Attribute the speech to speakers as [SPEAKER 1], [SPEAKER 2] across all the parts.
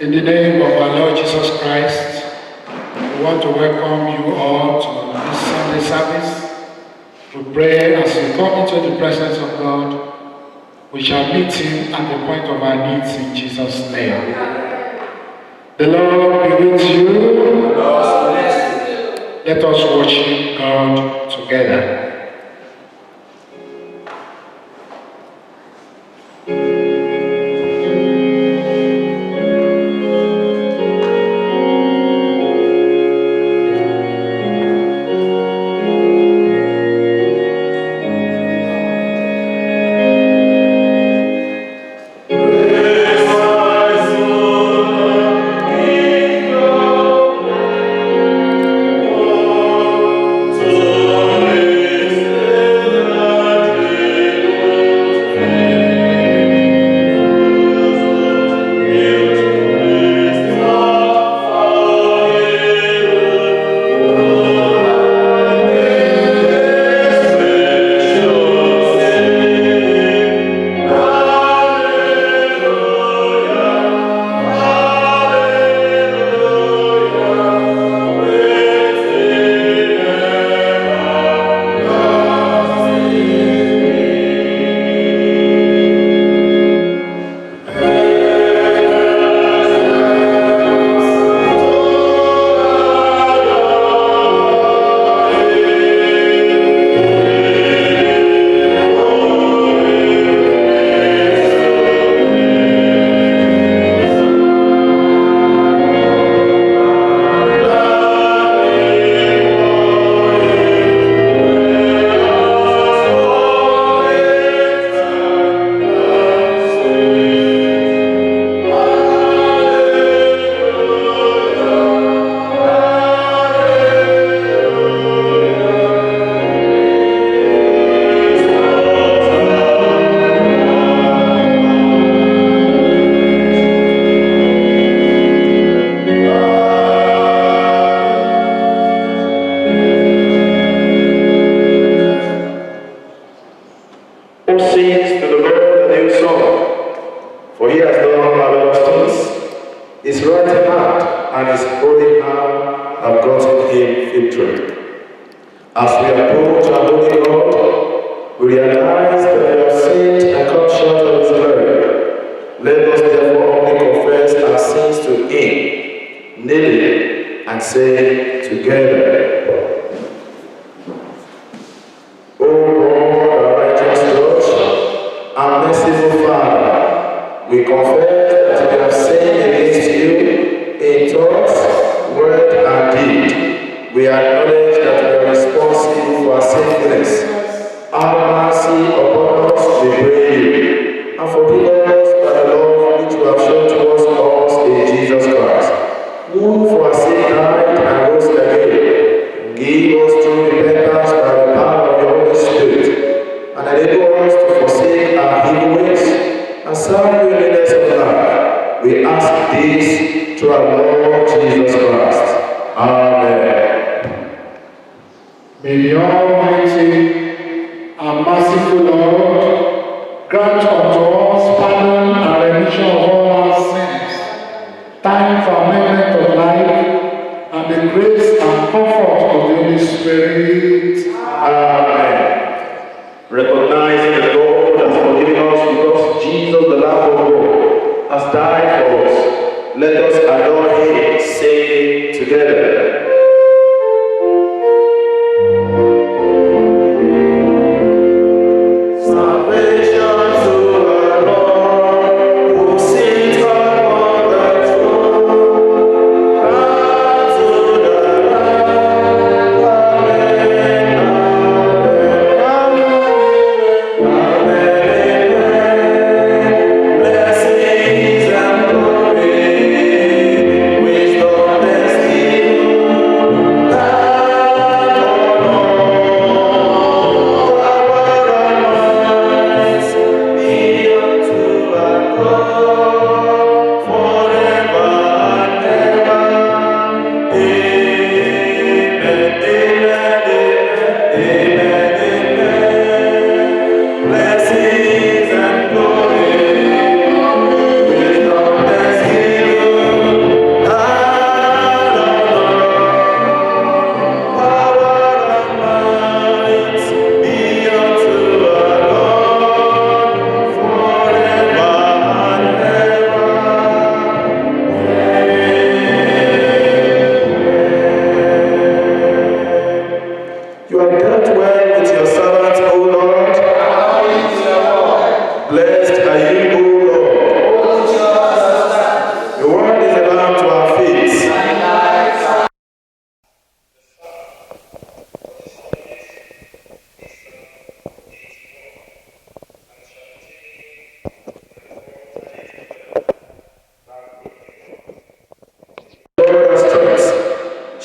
[SPEAKER 1] In the name of our Lord Jesus Christ, we want to welcome you all to this Sunday service. We pray as we come into the presence of God, we shall meet Him at the point of our needs in Jesus' name. The Lord be with you. Let us worship God together.
[SPEAKER 2] Wisdom,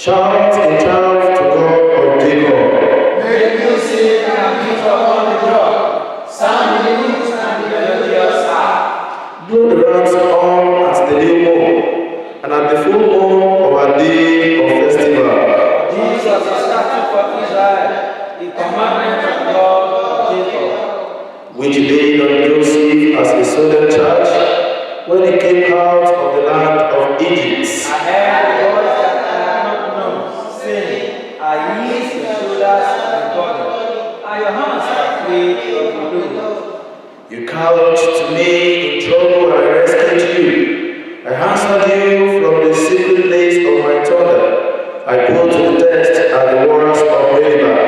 [SPEAKER 2] Shout a triumph to God of Jacob.
[SPEAKER 3] Make music and give upon the rock. Sound the lute and the melodious harp.
[SPEAKER 2] Blow the ram's horn at the new moon, and at the full moon of a day of festival.
[SPEAKER 3] This was a statute for Israel, the commandment of God of Jacob,
[SPEAKER 2] which laid on Joseph as a solemn charge when he came out of the land of Egypt.
[SPEAKER 3] I heard a voice that I had not known, saying, I ease your shoulders of the body, and your hands are free of the load.
[SPEAKER 2] You called to me in trouble, and I rescued you. I answered you from the secret place of my thunder. I put to the test at the waters of Meribah.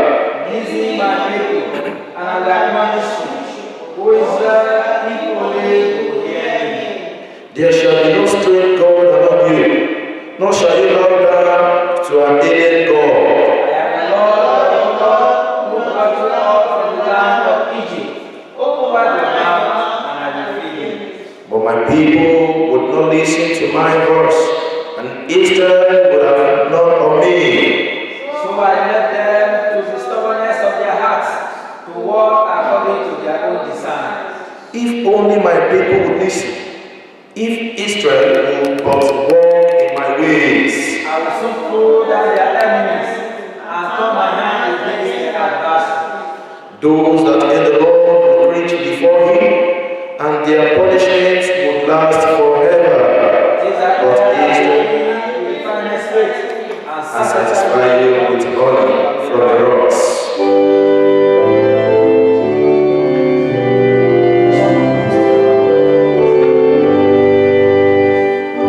[SPEAKER 3] These are my people, and I will admonish you. Who is there, if only you will hear me?
[SPEAKER 2] There shall be no strange God among you, nor shall you bow down to an alien God.
[SPEAKER 3] I am the Lord your God, who brought you out from the land of Egypt. Open wide your mouth, and I will feed you.
[SPEAKER 2] But my people would not listen to my voice, and Israel would have none of me.
[SPEAKER 3] So I left them to the stubbornness of their hearts, to walk according to their own desires.
[SPEAKER 2] If only my people would listen, if Israel would but walk in my ways.
[SPEAKER 3] I will soon pull down their enemies and turn my hand against their adversaries.
[SPEAKER 2] Those that hate the Lord will preach before him, and their punishments would last forever.
[SPEAKER 3] These are
[SPEAKER 2] But
[SPEAKER 3] all
[SPEAKER 2] Israel
[SPEAKER 3] with kindness, faith, and
[SPEAKER 2] will satisfy you with honey from the rocks.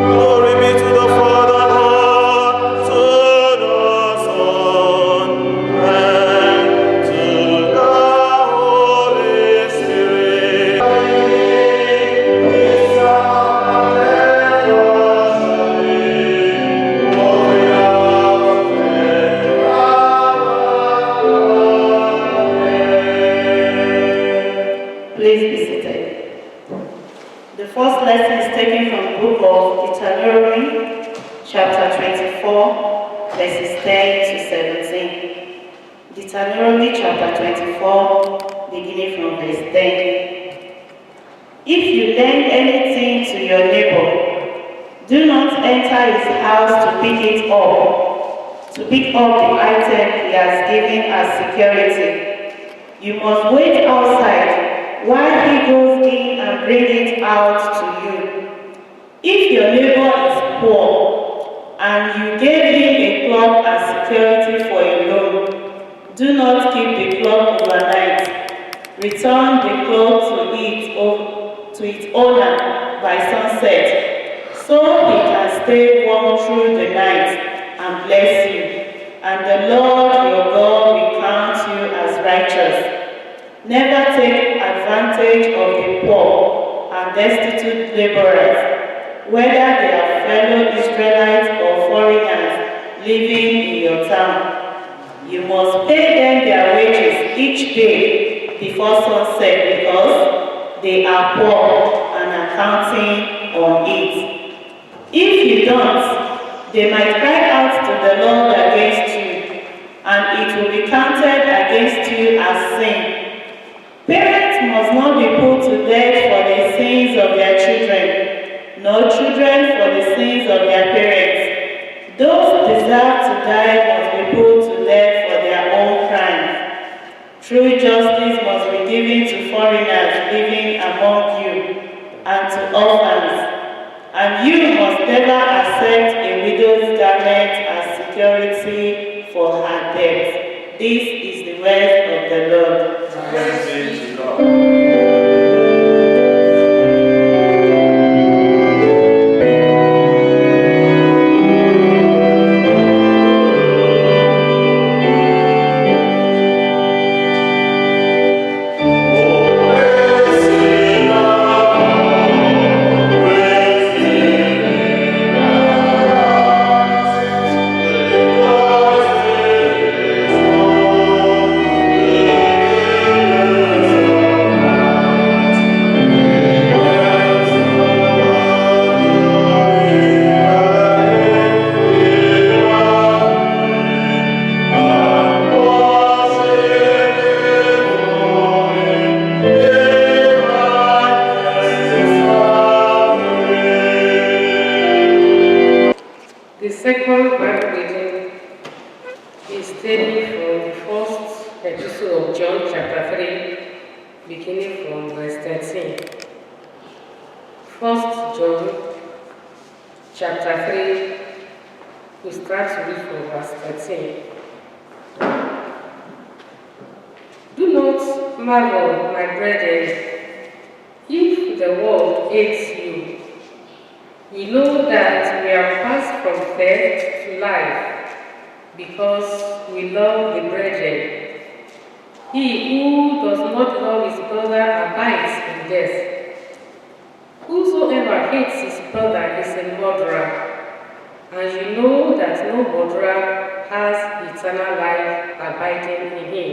[SPEAKER 4] Glory be to the Father, to the Son, and to the Holy Spirit.
[SPEAKER 5] Please be seated. The first lesson is taken from the book of Deuteronomy, chapter 24, verses 10 to 17. Deuteronomy chapter 24, beginning from verse 10. If you lend anything to your neighbor, do not enter his house to pick up the item he has given as security. You must wait outside while he goes in and brings it out to you. If your neighbor is poor and you gave him a cloth as security for a loan, do not keep the cloth overnight. Return the cloth to its owner by sunset, so he can stay warm through the night and bless you. And the Lord your God will count you as righteous. Never take advantage of the poor and destitute laborers, whether they are fellow Israelites or foreigners living in your town. You must pay them their wages each day before sunset, because they are poor and are counting on it. If you don't, they might cry out to the Lord against you, and it will be counted against you as sin. Parents must not be put to death for the sins of their children, nor children for the sins of their parents. Those who deserve to die must be put to death for their own crimes. True justice must be given to foreigners living among you and to orphans. And you must never accept a widow's garment as security for her debt. This is the word of the Lord.
[SPEAKER 4] Praise be to God.
[SPEAKER 2] Praise
[SPEAKER 6] second Bible reading is taken from the first epistle of John, chapter 3, beginning from verse 13. 1 John, chapter 3, we start to read from verse 13. Do not marvel, my brethren, if the world hates you. We know that we are passed from death to life because we love the brethren. He who does not love his brother abides in death. Whosoever hates his brother is a murderer, and you know that no murderer has eternal life abiding in him.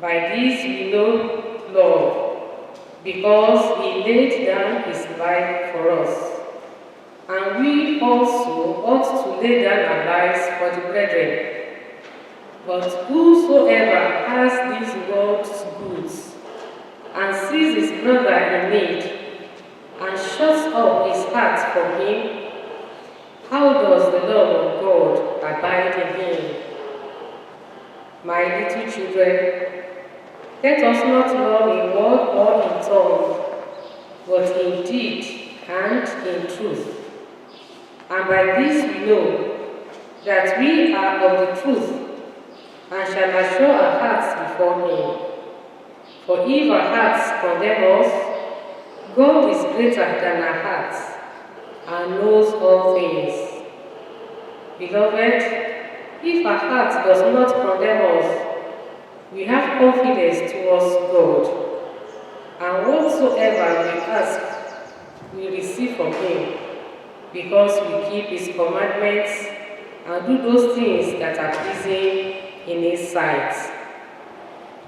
[SPEAKER 6] By this we know love, because he laid down his life for us. And we also ought to lay down our lives for the brethren. But whosoever has these world's goods, and sees his brother in need, and shuts up his heart from him, how does the love of God abide in him? My little children, let us not love in word or in tongue, but in deed and in truth. And by this we know that we are of the truth, and shall assure our hearts before him. For if our hearts condemn us, God is greater than our hearts, and knows all things. Beloved, if our heart does not condemn us, we have confidence towards God, and whatsoever we ask, we receive from him, because we keep his commandments and do those things that are pleasing in his sight.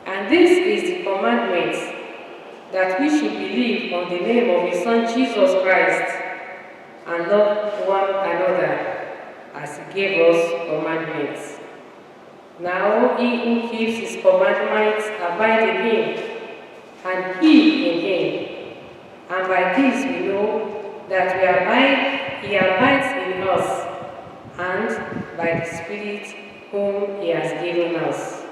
[SPEAKER 6] And this is the commandment, that we should believe on the name of his Son Jesus Christ, and love one another as he gave us commandments. Now he who keeps his commandments abide in him, and he in him. And by this we know that he abides in us, and by the Spirit whom he has given us.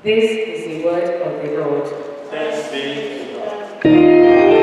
[SPEAKER 6] This is the word of the Lord.
[SPEAKER 4] Thanks be to God.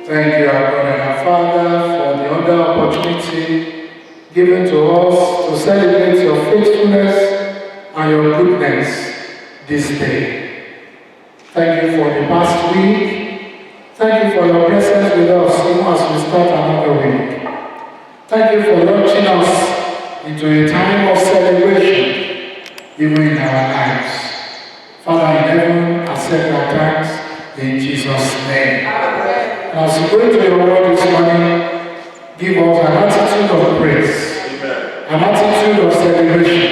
[SPEAKER 1] Thank you, our God and our Father, for the other opportunity given to us to celebrate your faithfulness and your goodness this day. Thank you for the past week. Thank you for your presence with us even as we start another week. Thank you for launching us into a time of celebration even in our lives. Father in heaven, accept our thanks in Jesus' name. And as we go into your word this morning, give us an attitude of praise, an attitude of celebration,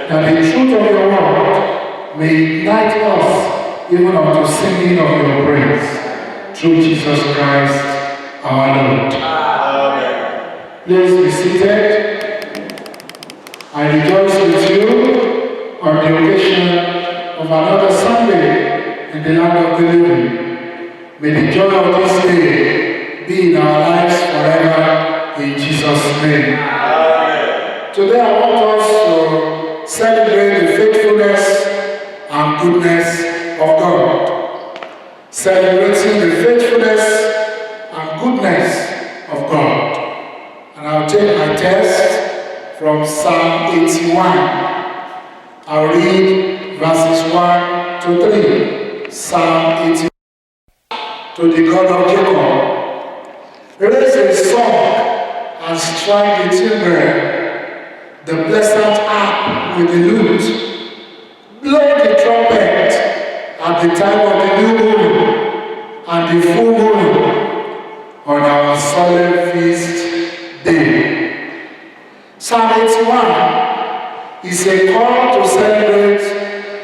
[SPEAKER 1] that the truth of your word may ignite us even unto singing of your praise. Through Jesus Christ, our Lord. Amen. Please be seated. I rejoice with you on the occasion of another Sunday in the land of the living. May the joy of this day be in our lives forever in Jesus' name.
[SPEAKER 4] Amen.
[SPEAKER 1] Today I want us to celebrate the faithfulness and goodness of God. Celebrating the faithfulness and goodness of God. And I'll take my text from Psalm 81. I'll read verses 1 to 3. Psalm 81. To the God of Jacob. Raise a song and strike the timbrel, the pleasant harp with the lute. Blow the trumpet at the time of the new moon and the full moon on our solemn feast day. Psalm 81 is a call to celebrate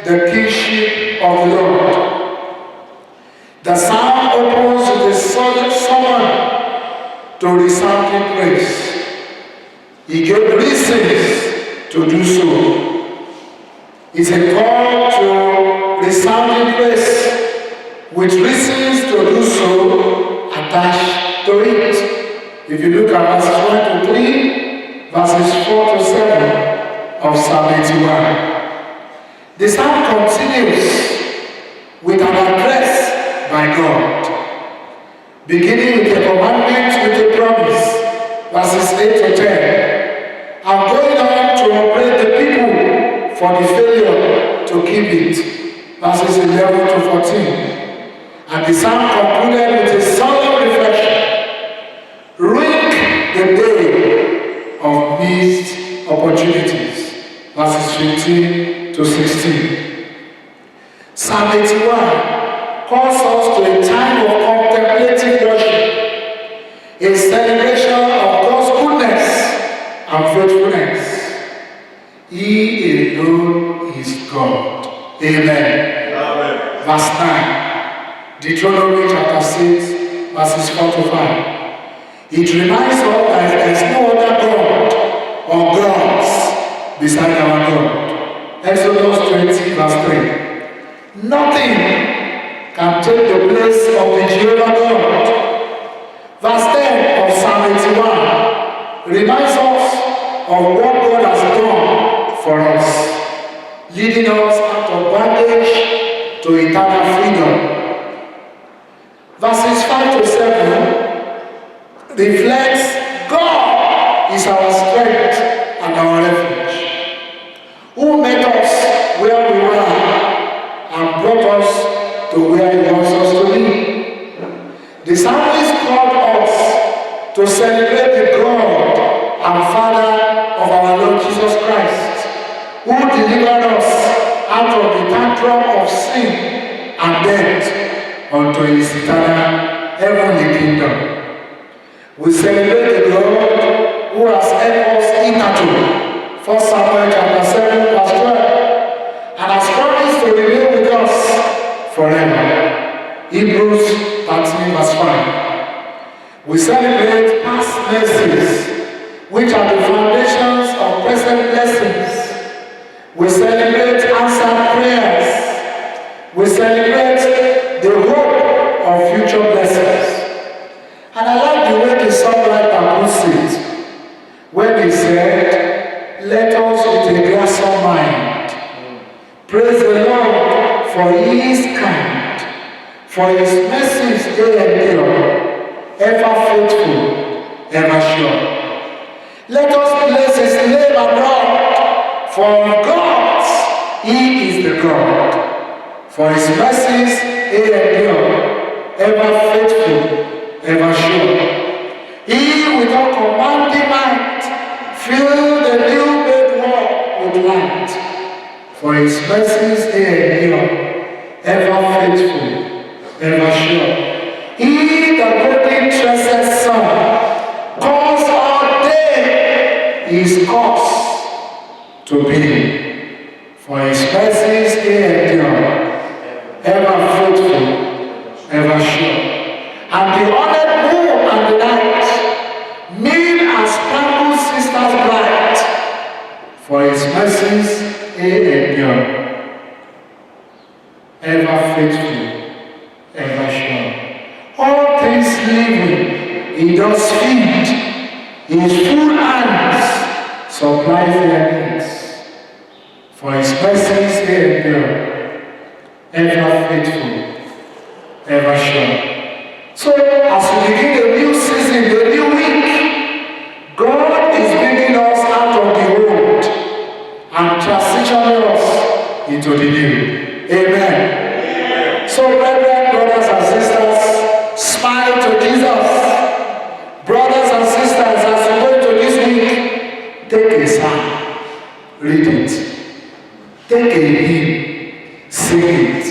[SPEAKER 1] the kingship of the Lord. The psalm opens with a solemn sermon to resounding praise. He gave reasons to do so. It's a call to resounding praise with reasons to do so attached to it. If you look at verses 1 to 3, verses 4 to 7 of Psalm 81. The psalm continues with an address by God, beginning with a commandment with a promise, verses 8 to 10, and going on to operate the people for the failure to keep it, verses 11 to 14. And the psalm concluded with a solemn reflection: ring the day of missed opportunities, verses 15 to 16. Psalm 81 calls us to a time of contemplative worship, a celebration of God's goodness and faithfulness. He alone is God. Amen.
[SPEAKER 4] Amen.
[SPEAKER 1] Verse 9, Deuteronomy chapter 6, verses 4 to 5. It reminds us that there is no other God or gods beside our God. Exodus 20, verse 3. Nothing can take the place of the Jehovah God. Verse 10 of Psalm 81 reminds us of what God has done for us, leading us out of bondage to eternal freedom. Verses 5 to 7 reflects God is our strength and our refuge, who met us where we were and brought us to where He wants us to be. The psalmist called us to celebrate the God and Father of our Lord Jesus Christ, who delivered us out of the tantrum of sin and death unto His eternal heavenly kingdom. We celebrate the God who has helped us hitherto, 1 Samuel chapter 7, verse 12, and has promised to remain with us forever. Hebrews 13, verse 5. We celebrate past mercies, which are the foundations of present blessings. We celebrate answered prayers. We celebrate the hope of future blessings. And I like the way the songwriter puts it when he said, "Let us with a gladsome mind praise the Lord, for He is kind, for His mercies they endure, ever faithful, ever sure. Let us bless His name abroad, for God's He is the God, for His mercies they endure, ever faithful, ever sure. He with all commanding might fill the new made world with light. For His mercies they endure, ever faithful, ever sure. He, the golden tressed sun, calls all day His cause to be. For His mercies they endure, ever faithful, ever sure. And the honored moon and the night meet as spangled sisters bright. For His mercies they endure, ever faithful, ever sure. All things living He does feed, His full hands supply their needs. For his mercies they endure, ever faithful, ever sure. So as we begin a new season, a new week, God is bringing us out of the old and transitioning us into the new. Amen. So brethren, brothers and sisters, smile to Jesus. Brothers and sisters, as we go into this week, take a psalm, read it. Take a hymn, sing it.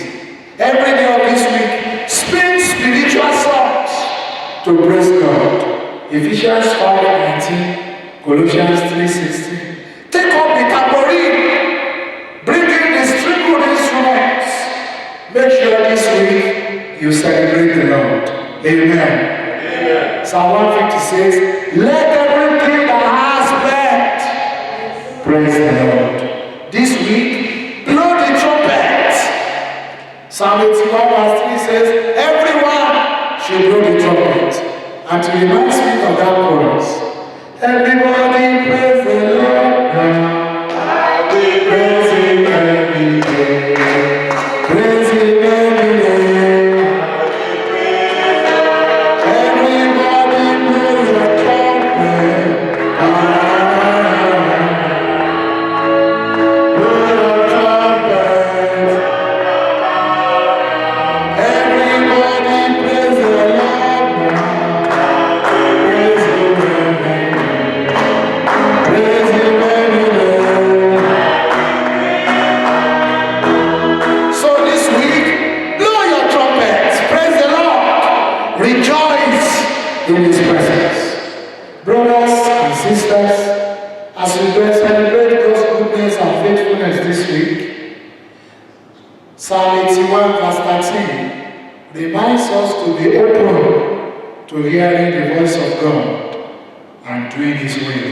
[SPEAKER 1] Every day of this week, speak spiritual songs to praise God. Ephesians 5:19, Colossians 3:16. Take up the tambourine, bring in the stringed instruments. Make sure this week you celebrate the Lord. Amen. Psalm 150 says, let everything that has breath praise the Lord. This week, blow the trumpet. Psalm 81 verse 3 says, everyone should blow the trumpet. And to remind me of that chorus, everybody praise the Lord now. I will praise him every day. Praise him every day. In his presence. Brothers and sisters, as we celebrate God's goodness and faithfulness this week, Psalm 81 verse 13 reminds us to be open to hearing the voice of God and doing his will.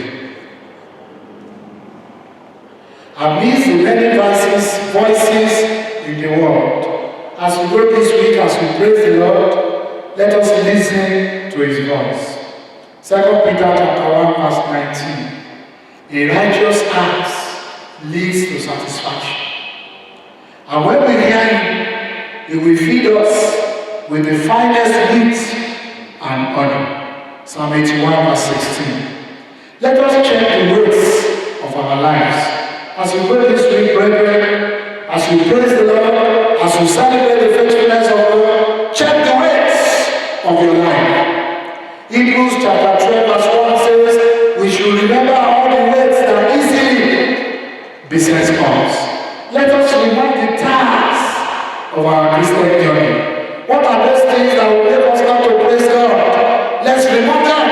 [SPEAKER 1] Amidst the many voices in the world, as we go this week, as we praise the Lord, let us listen to his voice. 2 Peter chapter 1 verse 19. A righteous act leads to satisfaction. And when we hear him, he will feed us with the finest meat and honor. Psalm 81 verse 16. Let us check the weights of our lives. As we go this week, brethren, as we praise the Lord, as we celebrate the faithfulness of God, check the weights of your life. Hebrews chapter 12 verse 1 says, we should remember all the weights that easily beset us. Let us remove the tasks of our Christian journey. What are those things that will make us not to praise God? Let's remove them.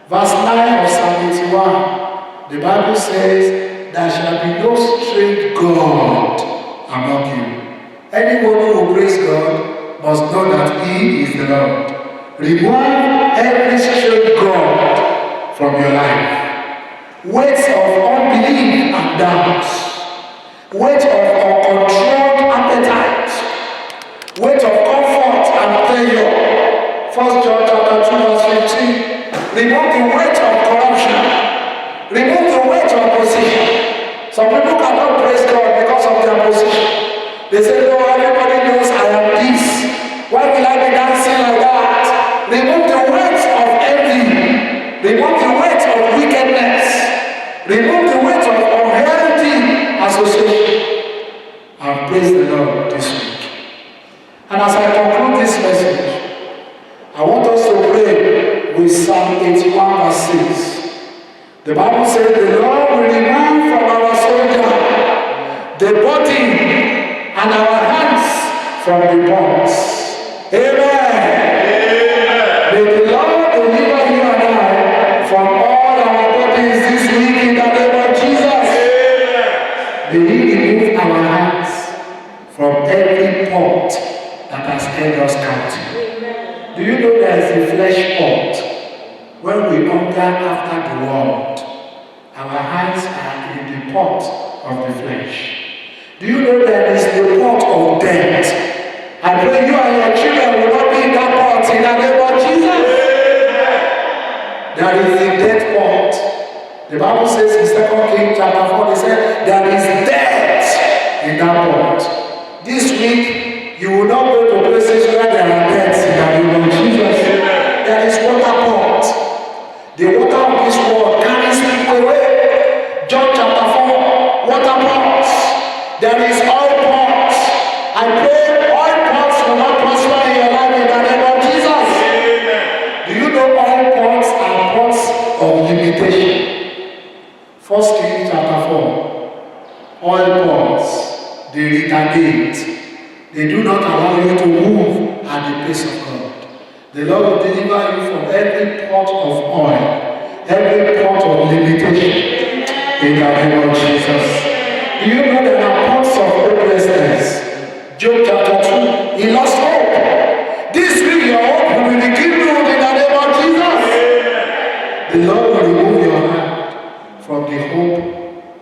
[SPEAKER 1] Verse 9 of Psalm 81, the Bible says, there shall be no strange God among you. Anyone who will praise God must know that he is the Lord. Remove every strange God from your life. Weights of unbelief and doubts. Weight of uncontrolled appetite. Weight of comfort and pleasure. 1 John chapter 2 verse 15. Remove the weight of corruption. Remove the weight of position. Some people cannot praise God because of their position. They say, no, everybody knows I am this. Why will I be dancing like that? Remove the weight of envy. Remove the weight of wickedness. Remove the weight of unhealthy association. And praise the Lord this week. And as I conclude this message, I want us to pray with Psalm 81 verse 6. The Bible says, the Lord will remove from our soldier the burden and our hands from the bonds. Amen. May the Lord deliver you and I from all our burdens this week in the name of Jesus. May he remove our hands from every pot that has held us captive. Do you know there is a flesh pot? When we hunger after the world, our hands are in the pot of the flesh. Do you know there is the pot of death? I pray you and your children will not be in that pot in the name of Jesus. There there is a death pot. The Bible says in 2 Kings chapter 4, they said there is death in that pot. This week, you will not go to places where there are deaths in the name of Jesus. There is water pot. The water of this world carries people away. John chapter 4, water pots. There is oil pots. I pray oil pots will not prosper in your life in the name of Jesus. Do you know oil pots are pots of limitation? 1 Kings chapter 4. Oil pots, they retardate. They do not allow you to move at the pace of God. The Lord will deliver you from every pot of oil, every pot of limitation in the name of Jesus. Do you know there are pots of hopelessness? Job chapter 2, he lost hope. This week your hope will be rekindled in the name of Jesus. The Lord will remove your hand from the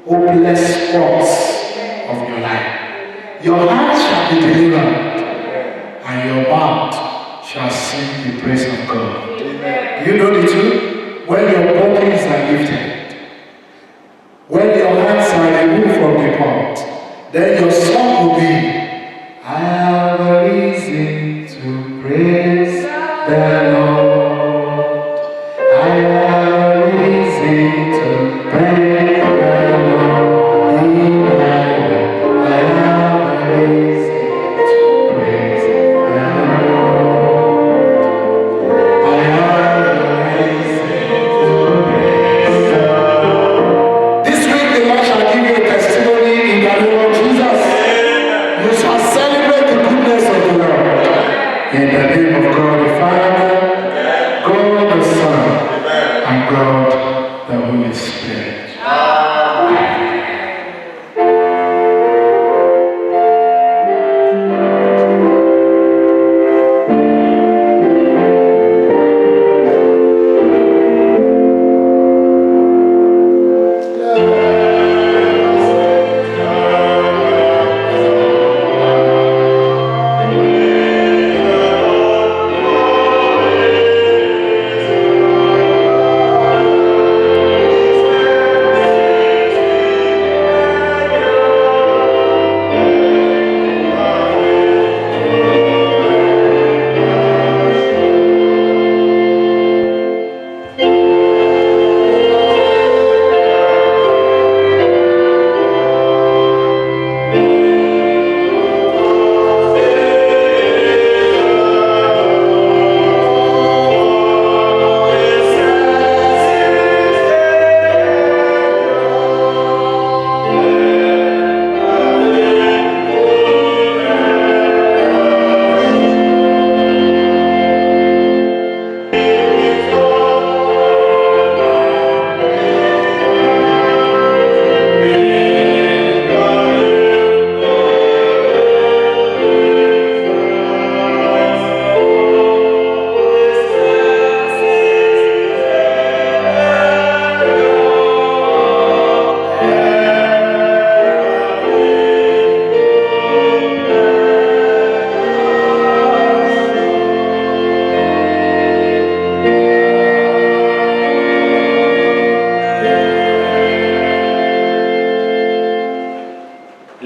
[SPEAKER 1] hopeless spots of your life. Your heart shall be delivered, and your mouth shall sing the praise of God. Do you know the truth? When your bodies are lifted, when your hands are removed from the pot, then your song will be, I have a reason to praise the Lord. I have a reason to praise the Lord. In my life, I have a reason to praise the Lord. I have a reason to praise the Lord. This week the Lord shall give you a testimony in the name of Jesus. You shall celebrate the goodness of the Lord. In the name of God the Father, God the Son, and God the Holy Spirit.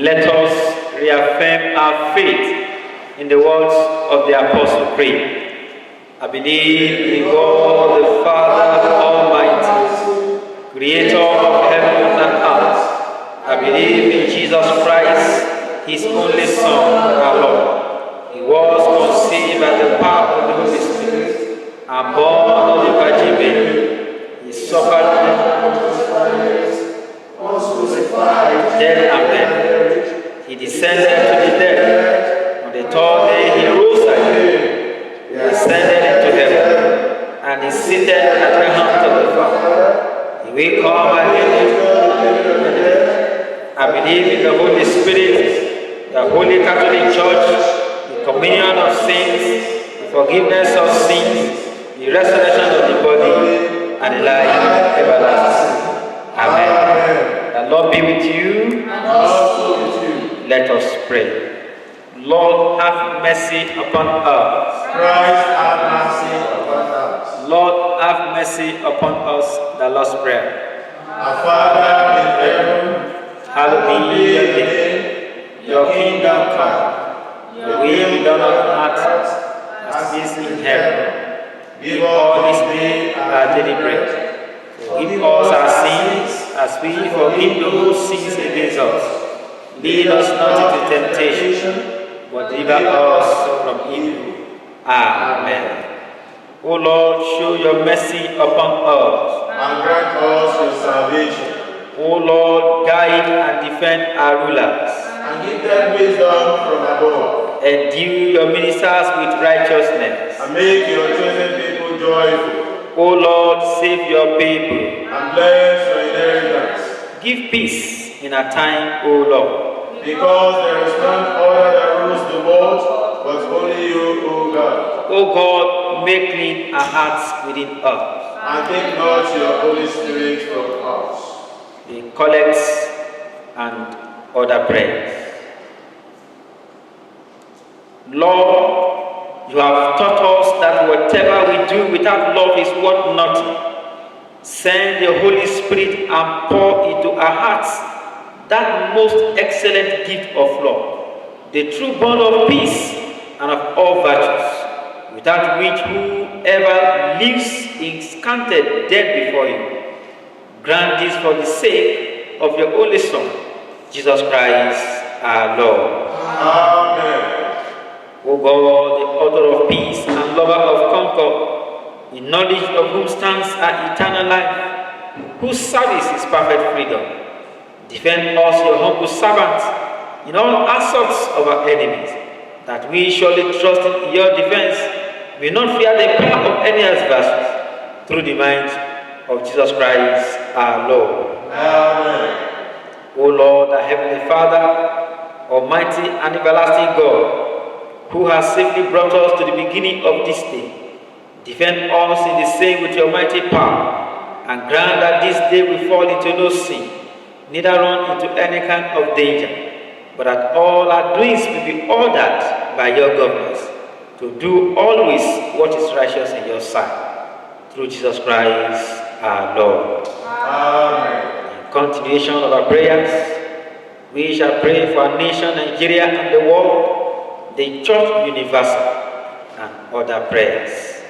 [SPEAKER 3] Let us reaffirm our faith in the words of the Apostle Creed. I believe in God the Father Almighty, creator of heaven and earth. I believe in Jesus Christ, his only Son, our Lord. He was conceived by the power of the Holy Spirit and born of the Virgin Mary. He suffered was crucified, dead and buried. He descended to the dead. On the third day he rose again. He ascended into heaven and is seated at the hand of the Father. He will come again. I believe in the Holy Spirit, the Holy Catholic Church, the communion of saints, the forgiveness of sins, the resurrection of the body, and the life everlasting. Amen. The Lord be with you.
[SPEAKER 2] And also with you.
[SPEAKER 3] Let us pray. Lord, have mercy upon us.
[SPEAKER 2] Christ have mercy upon us.
[SPEAKER 3] Lord, have mercy mercy upon us. The Lord's Prayer.
[SPEAKER 2] Our Father in heaven,
[SPEAKER 3] Hallowed be your name. Your kingdom come. Your will be done on earth as it is in heaven. Give us this day our daily bread. Forgive us our sins as we forgive those who sin against us. Lead us not into temptation, but deliver us from evil. Amen. O Lord, show your mercy upon us.
[SPEAKER 2] and grant us your salvation,
[SPEAKER 3] O Lord, guide and defend our rulers.
[SPEAKER 2] and give them wisdom from above,
[SPEAKER 3] Endue your ministers with righteousness.
[SPEAKER 2] and make your chosen people joyful,
[SPEAKER 3] O Lord, save your people.
[SPEAKER 2] and bless your inheritance.
[SPEAKER 3] Give peace in our time, O Lord.
[SPEAKER 2] Because there is none other that rules the world, but only you, O God.
[SPEAKER 3] O God, make clean our hearts within us.
[SPEAKER 2] And take not your Holy Spirit from us.
[SPEAKER 3] The collects and other prayers. Lord, you have taught us that whatever we do without love is worth nothing. Send the Holy Spirit and pour into our hearts that most excellent gift of love, the true bond of peace and of all virtues, without which whoever lives is counted dead before you. Grant this for the sake of your only Son, Jesus Christ our Lord.
[SPEAKER 2] Amen.
[SPEAKER 3] O God, the author of peace and lover of concord, in knowledge of whom stands our eternal life, whose service is perfect freedom, defend us, your humble servants, in all assaults of our enemies, that we surely trust in your defense, may not fear the power of any adversaries, through the might of Jesus Christ our Lord.
[SPEAKER 2] Amen.
[SPEAKER 3] O Lord, our heavenly Father, almighty and everlasting God, who has safely brought us to the beginning of this day, defend us in the same with your mighty power, and grant that this day we fall into no sin, neither run into any kind of danger, but that all our doings will be ordered by your governance, to do always what is righteous in your sight, through Jesus Christ our Lord.
[SPEAKER 2] Amen.
[SPEAKER 3] In continuation of our prayers, we shall pray for our nation, Nigeria, and the world, the Church Universal, and other prayers.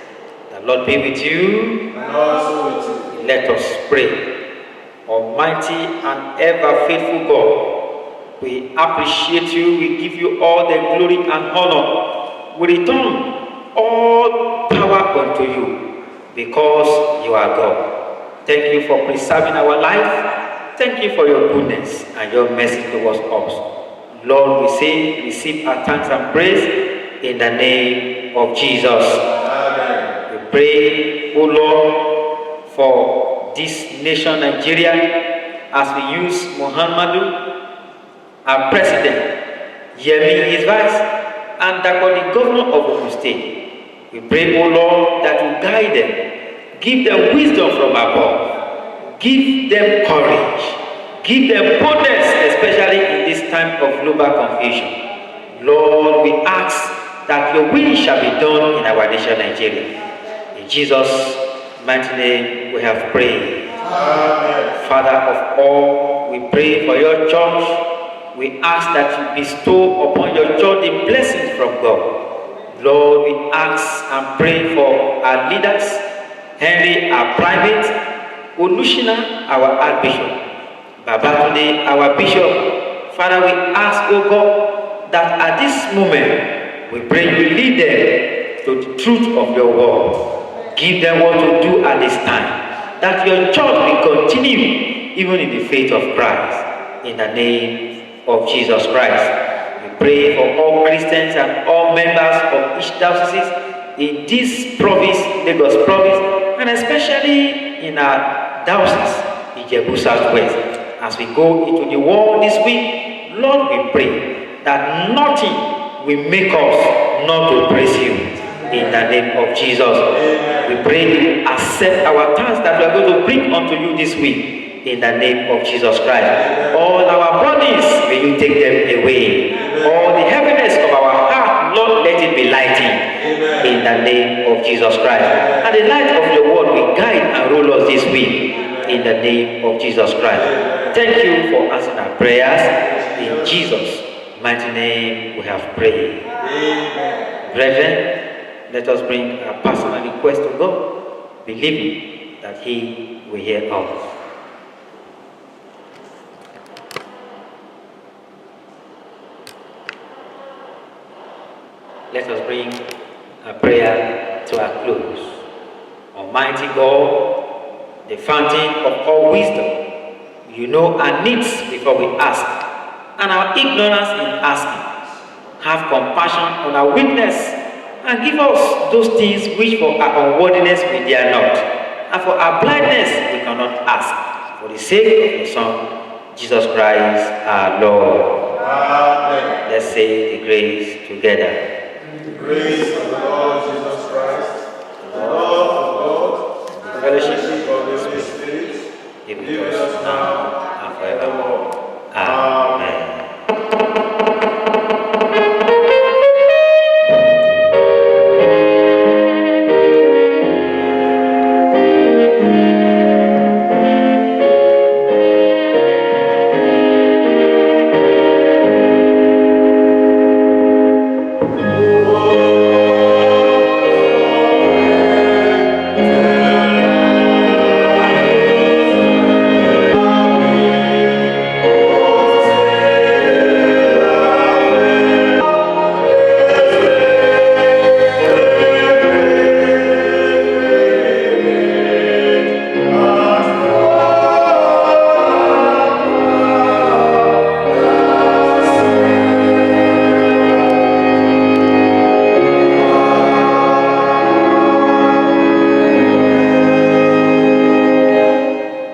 [SPEAKER 3] The Lord be with you.
[SPEAKER 2] And also with you.
[SPEAKER 3] Let us pray. Almighty and ever faithful God, we appreciate you. We give you all the glory and honor. We return all power unto you, because you are God. Thank you for preserving our life. Thank you for your goodness and your mercy towards us. Lord, we say, receive our thanks and praise in the name of Jesus.
[SPEAKER 2] Amen.
[SPEAKER 3] We pray, O Lord, for this nation, Nigeria, as we use Muhammadu, our president, Yemi, his vice, and the governor of Ogun State. We pray, O Lord, that you guide them, give them wisdom from above, give them courage, give them boldness, especially in this time of global confusion. Lord, we ask that your will shall be done in our nation, Nigeria. In Jesus' mighty name we have prayed.
[SPEAKER 2] Amen.
[SPEAKER 3] Father of all, we pray for your church. We ask that you bestow upon your church the blessings from God. Lord, we ask and pray for our leaders, Henry, our private, Olushina, our archbishop, Babatunde, our bishop. Father, we ask, O God, that at this moment, we pray you lead them to the truth of your word. Give them what to do at this time, that your church will continue even in the faith of Christ. In the name of Jesus Christ, we pray for all Christians and all members of each diocese in this province, Lagos province, and especially in our diocese, Ijebu Southwest. As we go into the world this week, Lord, we pray that nothing will make us not to praise you. In the name of Jesus, we pray you accept our thanks that we are going to bring unto you this week. In the name of Jesus Christ, all our bodies, may you take them away. All the heaviness of our heart, Lord, let it be lightened. In the name of Jesus Christ, and the light of your word will guide and rule us this week in the name of Jesus Christ. Thank you for answering our prayers. In Jesus' mighty name we have prayed.
[SPEAKER 2] Amen.
[SPEAKER 3] Brethren, let us bring our personal request to God, believing that He will hear us. Let us bring a prayer to a close. Almighty God, the fountain of all wisdom, you know our needs before we ask, and our ignorance in asking. Have compassion on our weakness, and give us those things which for our unworthiness we dare not, and for our blindness we cannot ask. For the sake of your Son, Jesus Christ our Lord.
[SPEAKER 2] Amen.
[SPEAKER 3] Let's say the grace together.
[SPEAKER 2] The grace of the Lord Jesus Christ, the love of God,
[SPEAKER 3] The fellowship
[SPEAKER 2] of the Holy Spirit,
[SPEAKER 3] be
[SPEAKER 2] be
[SPEAKER 3] with
[SPEAKER 2] with
[SPEAKER 3] us
[SPEAKER 2] us
[SPEAKER 3] now
[SPEAKER 2] now
[SPEAKER 3] and
[SPEAKER 2] and
[SPEAKER 3] forevermore.
[SPEAKER 2] forevermore.
[SPEAKER 3] Amen.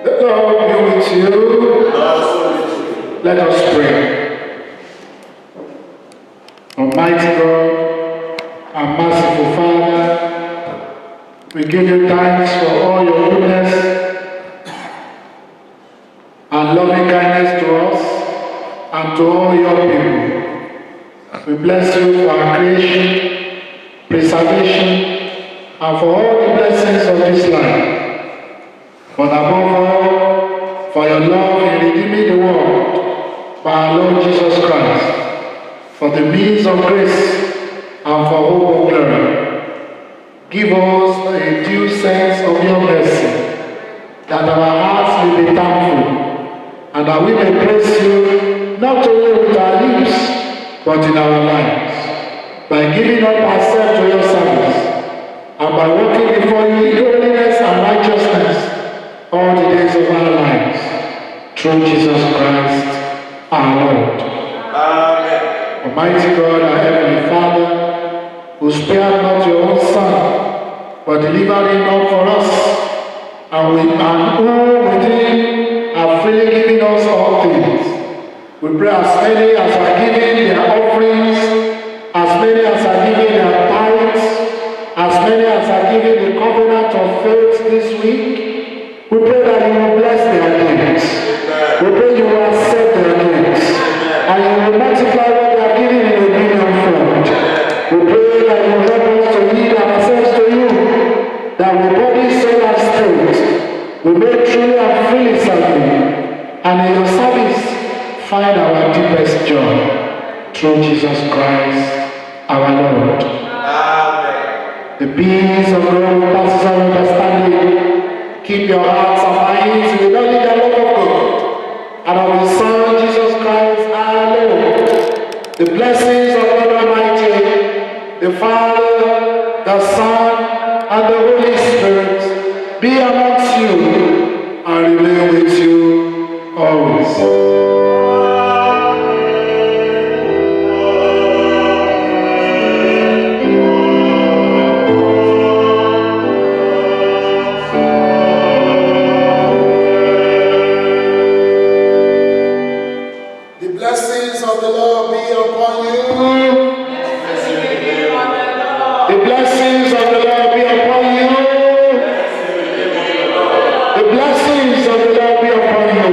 [SPEAKER 1] The Lord be with you. Let us pray. Almighty God and merciful Father, we give you thanks for all your goodness and loving kindness to us and to all your people. We bless you for our creation, preservation, and for all the blessings of this life. But above all, for your love in redeeming the world by our Lord Jesus Christ, for the means of grace and for hope of glory. Give us a due sense of your mercy, that our hearts may be thankful, and that we may praise you not only with our lips, but in our lives, by giving up ourselves to your service, and by walking before you in holiness and righteousness all the days of our lives, through Jesus Christ our Lord.
[SPEAKER 2] Amen.
[SPEAKER 1] Almighty God, our Heavenly Father, who spared not your own Son, but delivered him up for us, and who with him have freely given us all things. We pray as many as are giving their offerings, as many as are giving their tithes, as many as are giving the covenant of faith this week. We pray that you will bless their gifts. We pray you will accept their gifts. And you will multiply what they are giving in obedient fruit. We pray that you will help us to lead ourselves to you, that we body, soul, and spirit we may truly and freely serve you, and in your service find our deepest joy. Through Jesus Christ our Lord.
[SPEAKER 2] Amen.
[SPEAKER 1] The peace of God that passes all understanding. Keep your hearts and minds with only the love of God and of His Son Jesus Christ our Lord. The blessings of God Almighty, the Father, the Son, and the Holy Spirit be amongst you and remain with you always. The blessings of the Lord be upon you. The blessings of the Lord be upon you. The blessings of the Lord be upon you.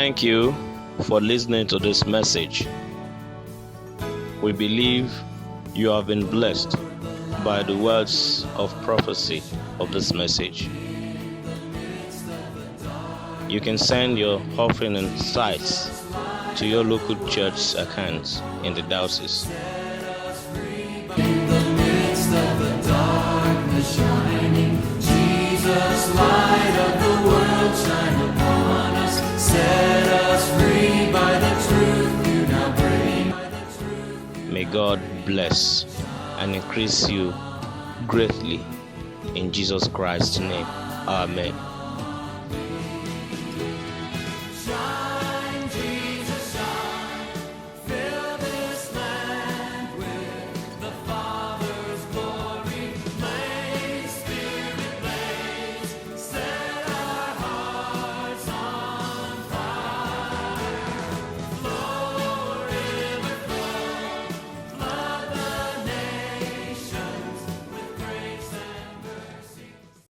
[SPEAKER 7] Thank you for listening to this message. We believe you have been blessed by the words of prophecy of this message. You can send your offering and tithes to your local church account in the diocese.
[SPEAKER 8] Jesus, light of the world, shine upon us. Set us free by the truth you now bring.
[SPEAKER 7] May God bless and increase you greatly in Jesus Christ's name. Amen.